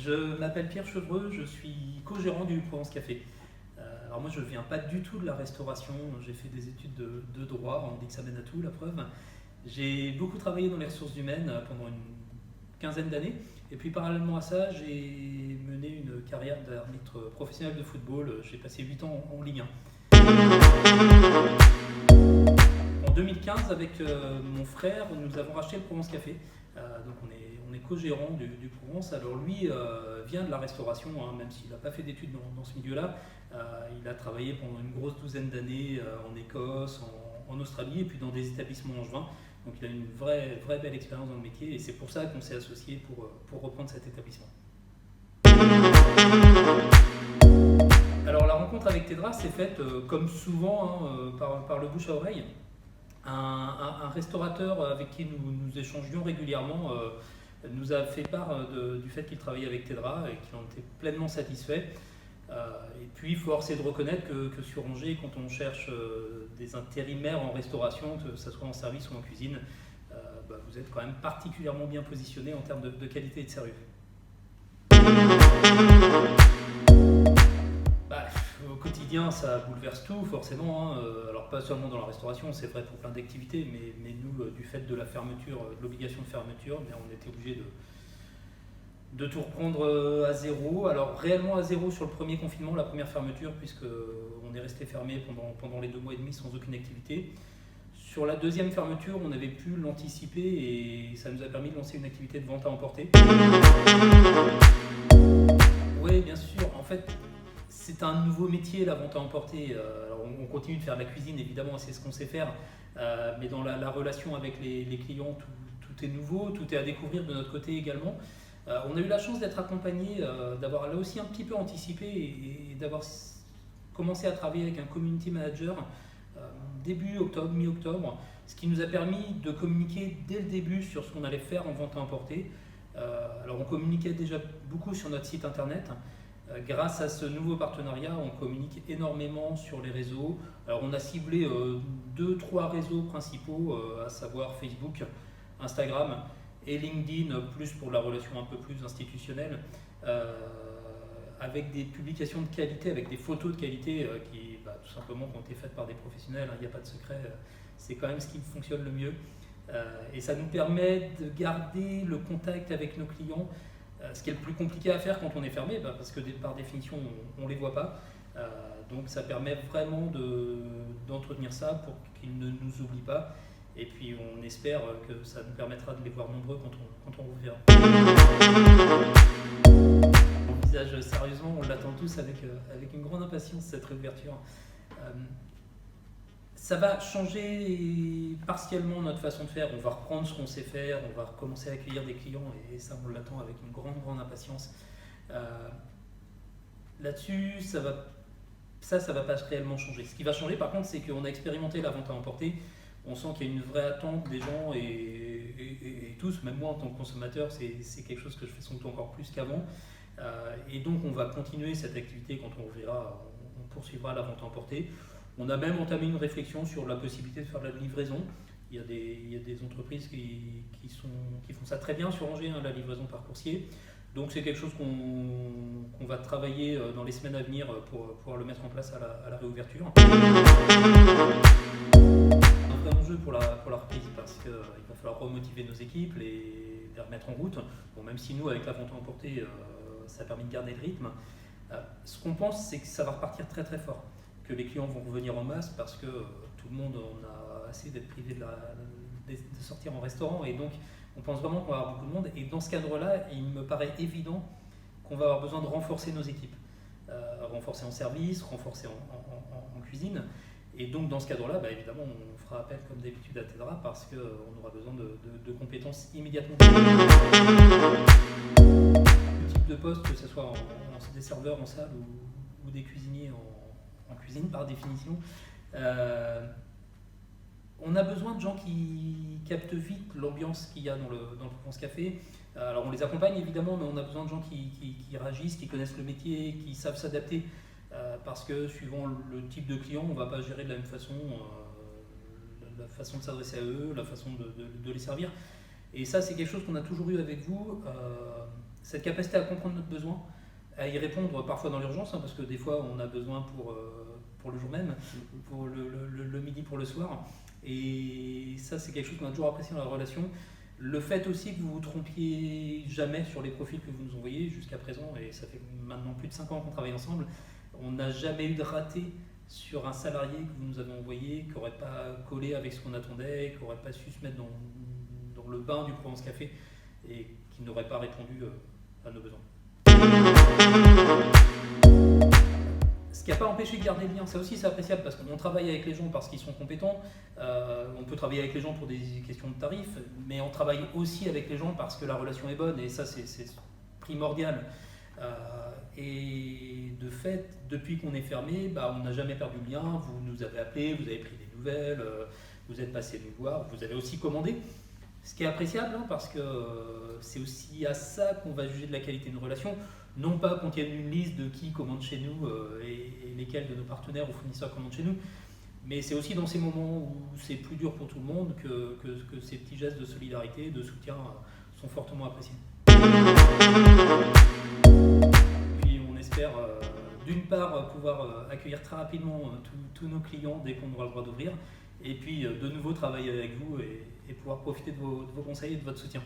Je m'appelle Pierre Chevreux, je suis co-gérant du Provence Café. Alors moi je ne viens pas du tout de la restauration, j'ai fait des études de droit, on dit que ça mène à tout, la preuve. J'ai beaucoup travaillé dans les ressources humaines pendant une quinzaine d'années, et puis parallèlement à ça, j'ai mené une carrière d'arbitre professionnel de football, j'ai passé 8 ans en Ligue 1. En 2015, avec mon frère, nous avons racheté le Provence Café. Donc on est co-gérant du Provence. Alors lui vient de la restauration, hein, même s'il n'a pas fait d'études dans ce milieu-là. Il a travaillé pendant une grosse douzaine d'années en Écosse, en Australie et puis dans des établissements angevins. Donc il a une vraie belle expérience dans le métier et c'est pour ça qu'on s'est associé pour reprendre cet établissement. Alors la rencontre avec Tedra s'est faite comme souvent par le bouche à oreille. Un restaurateur avec qui nous échangions régulièrement nous a fait part du fait qu'il travaillait avec Tedra et qu'il en était pleinement satisfait. Et puis force est de reconnaître que sur Angers, quand on cherche des intérimaires en restauration, que ce soit en service ou en cuisine, vous êtes quand même particulièrement bien positionné en termes de qualité et de sérieux. Au quotidien, ça bouleverse tout, forcément. Alors, pas seulement dans la restauration, c'est vrai pour plein d'activités, mais nous, du fait de la fermeture, de l'obligation de fermeture, on était obligé de tout reprendre à zéro. Alors, réellement à zéro sur le premier confinement, la première fermeture, puisqu'on est resté fermé pendant les 2 mois et demi sans aucune activité. Sur la deuxième fermeture, on avait pu l'anticiper et ça nous a permis de lancer une activité de vente à emporter. Oui, bien sûr. En fait, c'est un nouveau métier, la vente à emporter. Alors on continue de faire de la cuisine, évidemment, c'est ce qu'on sait faire. Mais dans la relation avec les clients, tout est nouveau, tout est à découvrir de notre côté également. On a eu la chance d'être accompagné, d'avoir là aussi un petit peu anticipé et d'avoir commencé à travailler avec un community manager début octobre, mi-octobre, ce qui nous a permis de communiquer dès le début sur ce qu'on allait faire en vente à emporter. Alors on communiquait déjà beaucoup sur notre site internet. Grâce à ce nouveau partenariat, on communique énormément sur les réseaux. Alors on a ciblé 2-3 réseaux principaux, à savoir Facebook, Instagram et LinkedIn, plus pour la relation un peu plus institutionnelle, avec des publications de qualité, avec des photos de qualité qui tout simplement ont été faites par des professionnels, il n'y a pas de secret, c'est quand même ce qui fonctionne le mieux. Et ça nous permet de garder le contact avec nos clients. Ce qui est le plus compliqué à faire quand on est fermé, parce que par définition on ne les voit pas. Donc ça permet vraiment d'entretenir ça pour qu'ils ne nous oublient pas. Et puis on espère que ça nous permettra de les voir nombreux quand on reverra. On envisage sérieusement, on l'attend tous avec une grande impatience cette réouverture. Ça va changer partiellement notre façon de faire, on va reprendre ce qu'on sait faire, on va recommencer à accueillir des clients et ça on l'attend avec une grande impatience. Là-dessus, ça va pas réellement changer. Ce qui va changer par contre, c'est qu'on a expérimenté la vente à emporter, on sent qu'il y a une vraie attente des gens et tous, même moi en tant que consommateur, c'est quelque chose que je fais sans doute encore plus qu'avant. Et donc on va continuer cette activité quand on verra, on poursuivra la vente à emporter. On a même entamé une réflexion sur la possibilité de faire de la livraison. Il y a des entreprises qui font ça très bien sur Angers, la livraison par coursier. Donc c'est quelque chose qu'on va travailler dans les semaines à venir pour pouvoir le mettre en place à la réouverture. Un vrai enjeu pour la reprise parce qu'il va falloir remotiver nos équipes, les remettre en route. Bon, même si nous, avec la vente à emporter, ça a permis de garder le rythme. Ce qu'on pense, c'est que ça va repartir très fort. Que les clients vont revenir en masse parce que tout le monde en a assez d'être privé de sortir en restaurant et donc on pense vraiment qu'on va avoir beaucoup de monde et dans ce cadre-là, il me paraît évident qu'on va avoir besoin de renforcer nos équipes, renforcer en service, renforcer en cuisine et donc dans ce cadre-là, évidemment on fera appel comme d'habitude à Tedra parce qu'on aura besoin de compétences immédiatement. Le type de poste, que ce soit des serveurs en salle ou des cuisiniers en cuisine par définition, on a besoin de gens qui captent vite l'ambiance qu'il y a dans le Provence Café. Alors on les accompagne évidemment, mais on a besoin de gens qui réagissent, qui connaissent le métier, qui savent s'adapter, parce que suivant le type de client, on ne va pas gérer de la même façon la façon de s'adresser à eux, la façon de les servir. Et ça, c'est quelque chose qu'on a toujours eu avec vous. cette capacité à comprendre notre besoin, à y répondre parfois dans l'urgence, parce que des fois on a besoin pour le jour même, pour le midi, pour le soir. Et ça, c'est quelque chose qu'on a toujours apprécié dans la relation. Le fait aussi que vous vous trompiez jamais sur les profils que vous nous envoyez jusqu'à présent, et ça fait maintenant plus de 5 ans qu'on travaille ensemble, on n'a jamais eu de raté sur un salarié que vous nous avez envoyé, qui n'aurait pas collé avec ce qu'on attendait, qui n'aurait pas su se mettre dans le bain du Provence Café et qui n'aurait pas répondu à nos besoins. Ce qui n'a pas empêché de garder le lien, ça aussi c'est appréciable parce qu'on travaille avec les gens parce qu'ils sont compétents, on peut travailler avec les gens pour des questions de tarifs, mais on travaille aussi avec les gens parce que la relation est bonne et ça c'est primordial. Et de fait, depuis qu'on est fermé, on n'a jamais perdu le lien, vous nous avez appelé, vous avez pris des nouvelles, vous êtes passé nous voir, vous avez aussi commandé. Ce qui est appréciable parce que c'est aussi à ça qu'on va juger de la qualité d'une relation. Non pas qu'on tienne une liste de qui commande chez nous et lesquels de nos partenaires ou fournisseurs commandent chez nous, mais c'est aussi dans ces moments où c'est plus dur pour tout le monde que ces petits gestes de solidarité, de soutien sont fortement appréciés. Puis on espère d'une part pouvoir accueillir très rapidement tous nos clients dès qu'on aura le droit d'ouvrir, et puis de nouveau travailler avec vous et pouvoir profiter de vos conseils et de votre soutien.